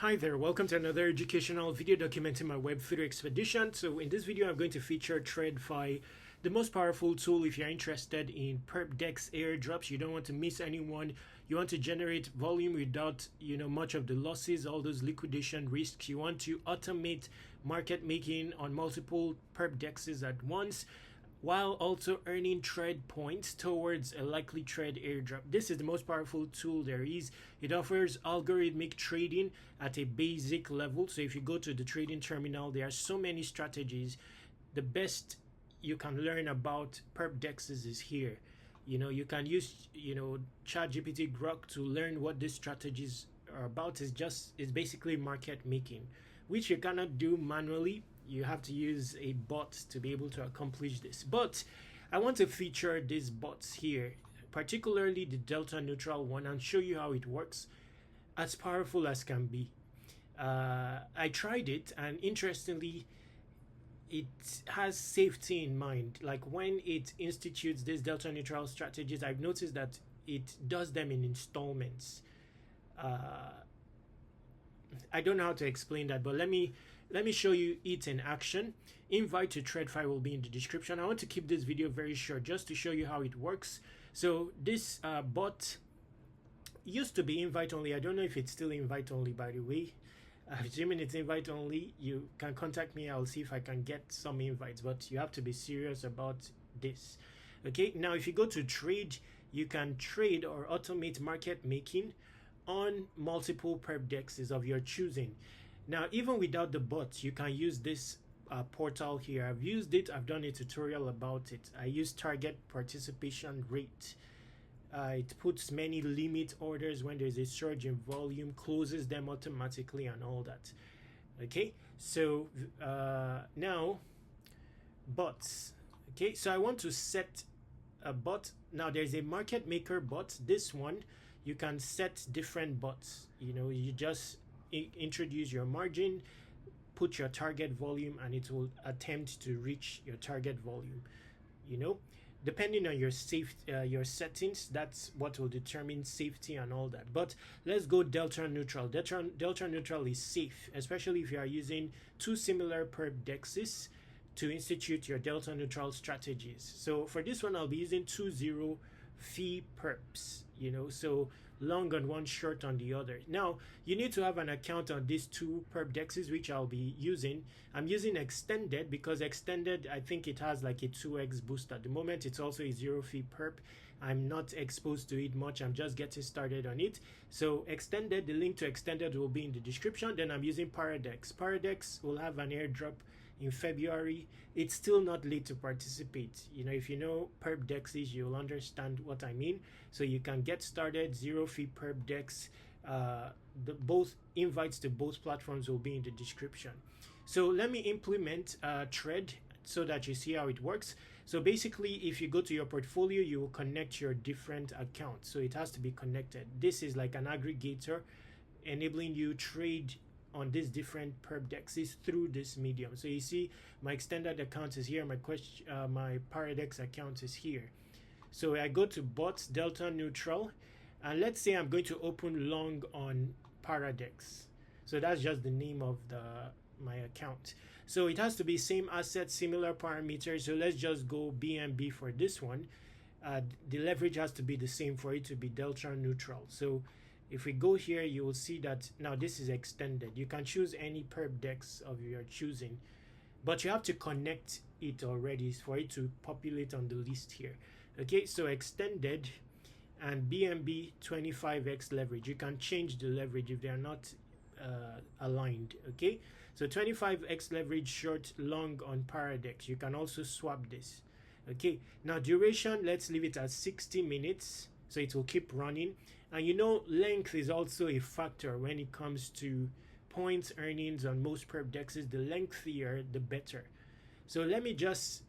Hi there, welcome to another educational video documenting my Web3 expedition. So in this video, I'm going to feature TradFi, the most powerful tool if you're interested in Perp DEX airdrops. You don't want to miss anyone. You want to generate volume without, much of the losses, all those liquidation risks. You want to automate market making on multiple Perp DEXs at once, while also earning trade points towards a likely trade airdrop. This is the most powerful tool there is. It offers algorithmic trading at a basic level. So if you go to the trading terminal, there are so many strategies. The best you can learn about Perp DEXs is here. You can use, ChatGPT Grok to learn what these strategies are about. It's basically market making, which you cannot do manually. You have to use a bot to be able to accomplish this. But I want to feature these bots here, particularly the delta neutral one, and show you how it works. As powerful as can be. I tried it, and interestingly, it has safety in mind. Like when it institutes these delta neutral strategies, I've noticed that it does them in installments. I don't know how to explain that, but let me show you it in action. Invite to TradFi will be in the description. I want to keep this video very short just to show you how it works. So this bot used to be invite only. I don't know if it's still invite only, by the way. Assuming it's invite only, you can contact me. I'll see if I can get some invites, but you have to be serious about this. Okay, now if you go to trade, you can trade or automate market making on multiple Perp DEXs of your choosing. Now, even without the bot, you can use this portal here. I've used it. I've done a tutorial about it. I use target participation rate. It puts many limit orders when there's a surge in volume, closes them automatically and all that. Okay, so now bots. Okay, so I want to set a bot. Now there's a market maker bot. This one, you can set different bots. You just introduce your margin, put your target volume, and it will attempt to reach your target volume. Depending on your your settings, that's what will determine safety and all that. But let's go delta neutral. Delta neutral is safe, especially if you are using two similar Perp DEXs to institute your delta neutral strategies. So for this one, I'll be using 2-0 fee perps, so long on one, short on the other. Now you need to have an account on these two Perp DEXs, which I'll be using. I'm using extended because extended, I think it has like a 2x boost at the moment. It's also a 0 fee perp. I'm not exposed to it much. I'm just getting started on it. So extended, the link to extended will be in the description. Then I'm using PEX. PEX will have an airdrop in February. It's still not late to participate. If you know Perp DEXs, you'll understand what I mean. So you can get started. 0 fee Perp DEX. Both invites to both platforms will be in the description. So let me implement Thread so that you see how it works. So basically, if you go to your portfolio, you will connect your different accounts. So it has to be connected. This is like an aggregator enabling you trade on these different Perp DEXs through this medium. So you see my extended account is here, my Paradex account is here. So I go to bots, delta neutral, and let's say I'm going to open long on Paradex. So that's just the name of my account. So it has to be same asset, similar parameters. So let's just go BNB for this one. The leverage has to be the same for it to be delta neutral. So if we go here, you will see that now this is extended. You can choose any Perp DEX of your choosing, but you have to connect it already for it to populate on the list here. Okay, so extended and BNB 25x leverage. You can change the leverage if they are not aligned. Okay, so 25x leverage short, long on Paradex. You can also swap this. Okay, now duration, let's leave it at 60 minutes. So it will keep running. And length is also a factor when it comes to points earnings on most Perp DEXs. The lengthier, the better. So let me just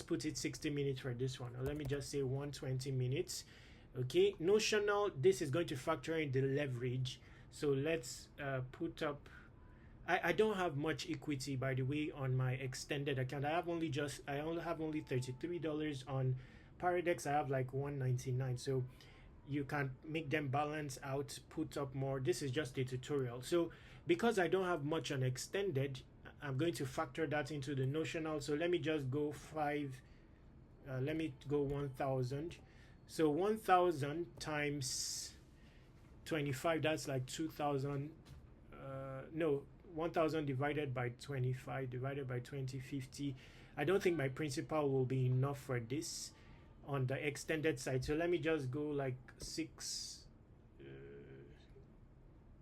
put it 60 minutes for this one. Or let me just say 120 minutes. Okay, notional, this is going to factor in the leverage. So let's put up, I don't have much equity, by the way, on my extended account. I only have $33 on Paradex. I have like $199. So you can make them balance out, put up more. This is just a tutorial. So because I don't have much on extended, I'm going to factor that into the notional. So let me just go 5, let me go 1000. So 1000 times 25, that's like 2000. No, 1000 divided by 25 divided by 2050. I don't think my principal will be enough for this on the extended side. So let me just go like 6,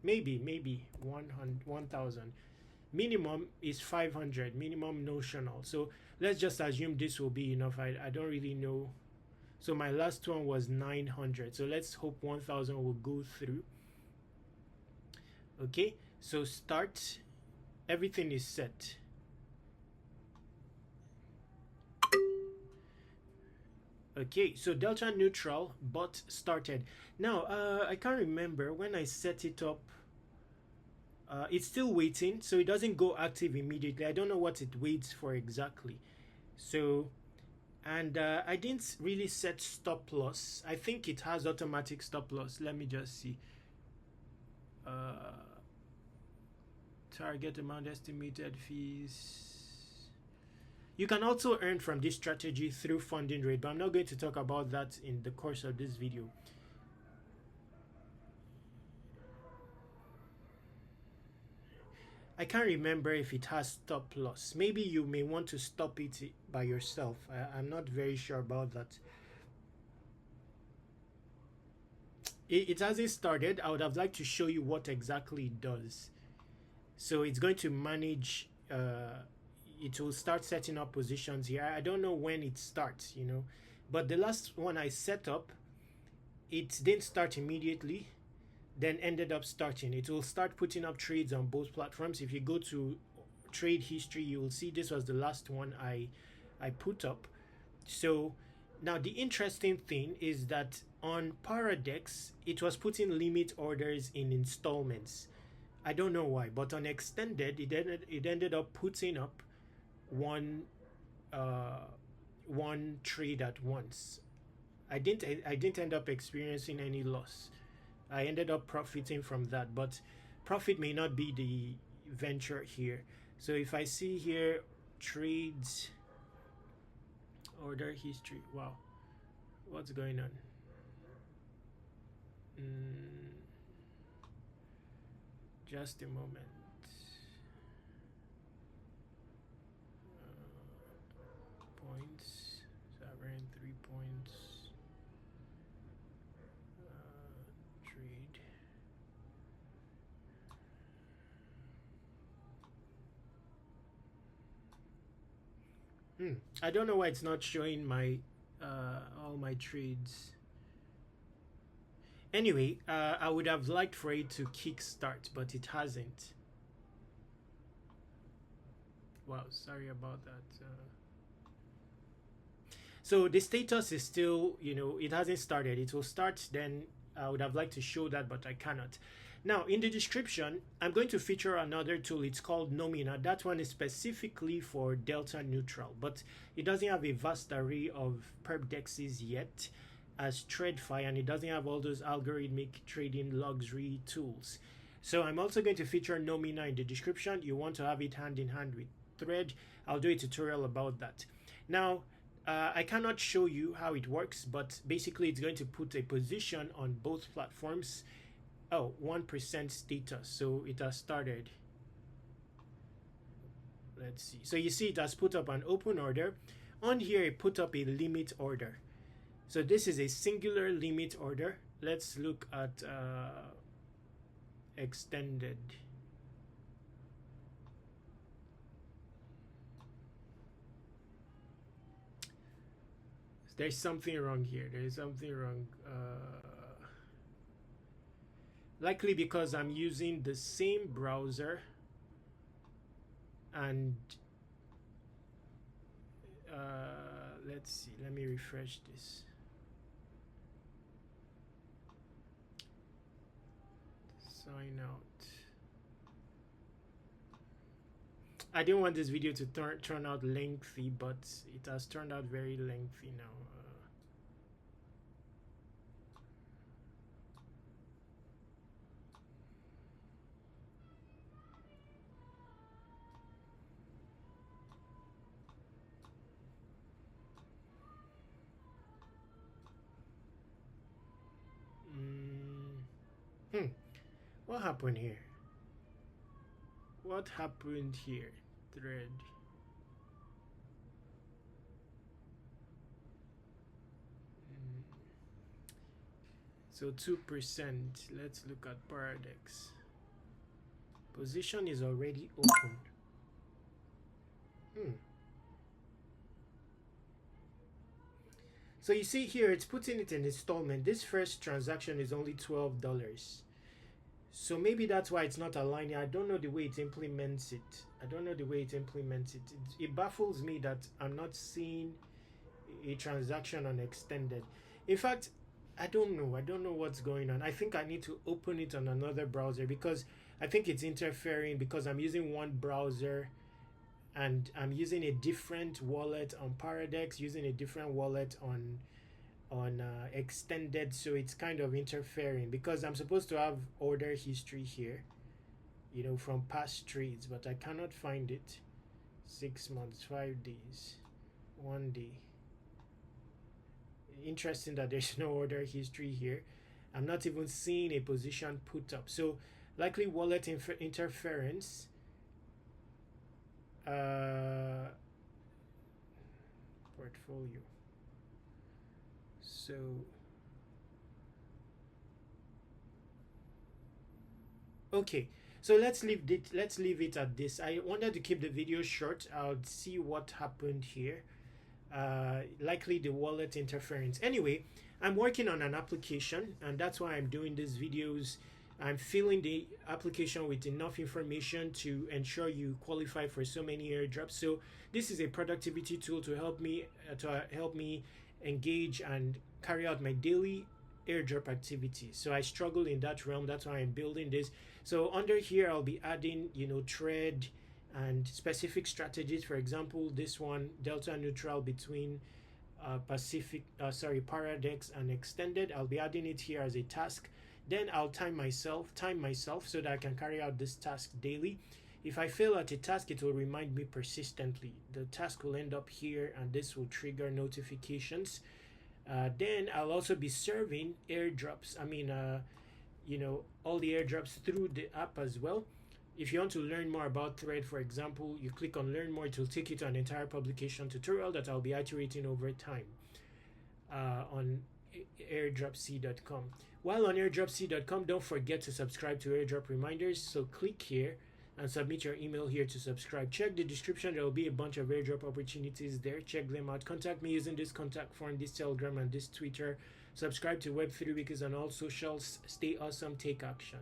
maybe 1000. Minimum is 500, minimum notional. So let's just assume this will be enough. I don't really know. So my last one was 900. So let's hope 1000 will go through. Okay, so start. Everything is set. Okay, so delta neutral bot started. Now I can't remember when I set it up. It's still waiting, so it doesn't go active immediately. I don't know what it waits for exactly. So, and I didn't really set stop loss. I think it has automatic stop loss. Let me just see. Target amount, estimated fees. You can also earn from this strategy through funding rate, but I'm not going to talk about that in the course of this video. I can't remember if it has stop loss. Maybe you may want to stop it by yourself. I'm not very sure about that. It hasn't started. I would have liked to show you what exactly it does. So it's going to manage, it will start setting up positions here. I don't know when it starts, you know, but the last one I set up, it didn't start immediately, then ended up starting. It will start putting up trades on both platforms. If you go to trade history, you will see this was the last one I put up. So now the interesting thing is that on Perp DEX, it was putting limit orders in installments. I don't know why, but on extended, it ended up putting up one trade at once. I didn't end up experiencing any loss. I ended up profiting from that, but profit may not be the venture here. So if I see here trades, order history, wow, what's going on? Just a moment. Points, so I ran 3 points. Trade. I don't know why it's not showing my all my trades. Anyway, I would have liked for it to kickstart, but it hasn't. Wow, sorry about that. So the status is still, you know, it hasn't started. It will start then. I would have liked to show that, but I cannot. Now, in the description, I'm going to feature another tool. It's called Nomina. That one is specifically for delta neutral, but it doesn't have a vast array of perp dexes yet as TradFi, and it doesn't have all those algorithmic trading luxury tools. So I'm also going to feature Nomina in the description. You want to have it hand in hand with Thread. I'll do a tutorial about that. Now, I cannot show you how it works, but basically it's going to put a position on both platforms. Oh, 1% status. So it has started. Let's see. So you see it has put up an open order. On here, it put up a limit order. So this is a singular limit order. Let's look at extended. There's something wrong here. There's something wrong. Likely because I'm using the same browser and let's see. Let me refresh this. Sign out. I didn't want this video to turn out lengthy, but it has turned out very lengthy now. What happened here? What happened here? Thread. So 2%. Let's look at Perp DEX. Position is already open. So you see here, it's putting it in installment. This first transaction is only $12. So maybe that's why it's not aligning. I don't know the way it implements it. It baffles me that I'm not seeing a transaction on extended. In fact, I don't know what's going on. I think I need to open it on another browser because I think it's interfering because I'm using one browser and I'm using a different wallet on Perp DEX, using a different wallet on extended, so it's kind of interfering because I'm supposed to have order history here, you know, from past trades, but I cannot find it. 6 months, 5 days, 1 day. Interesting that there's no order history here. I'm not even seeing a position put up, so likely wallet interference. Portfolio. So okay, so let's leave it at this. I wanted to keep the video short. I'll see what happened here. Likely the wallet interference. Anyway, I'm working on an application and that's why I'm doing these videos. I'm filling the application with enough information to ensure you qualify for so many airdrops. So this is a productivity tool to help me engage and carry out my daily airdrop activities. So I struggle in that realm. That's why I'm building this. So under here, I'll be adding, you know, trade and specific strategies. For example, this one, delta neutral between Perp DEX and extended. I'll be adding it here as a task. Then I'll time myself so that I can carry out this task daily. If I fail at a task, it will remind me persistently. The task will end up here and this will trigger notifications. Then I'll also be serving airdrops. You know, all the airdrops through the app as well. If you want to learn more about Thread, for example, you click on learn more. It will take you to an entire publication tutorial that I'll be iterating over time on airdropc.com. While on airdropc.com, don't forget to subscribe to airdrop reminders. So click here and submit your email here to subscribe. Check the description. There will be a bunch of airdrop opportunities there. Check them out. Contact me using this contact form, this Telegram, and this Twitter. Subscribe to Web3 Wikis on all socials. Stay awesome. Take action.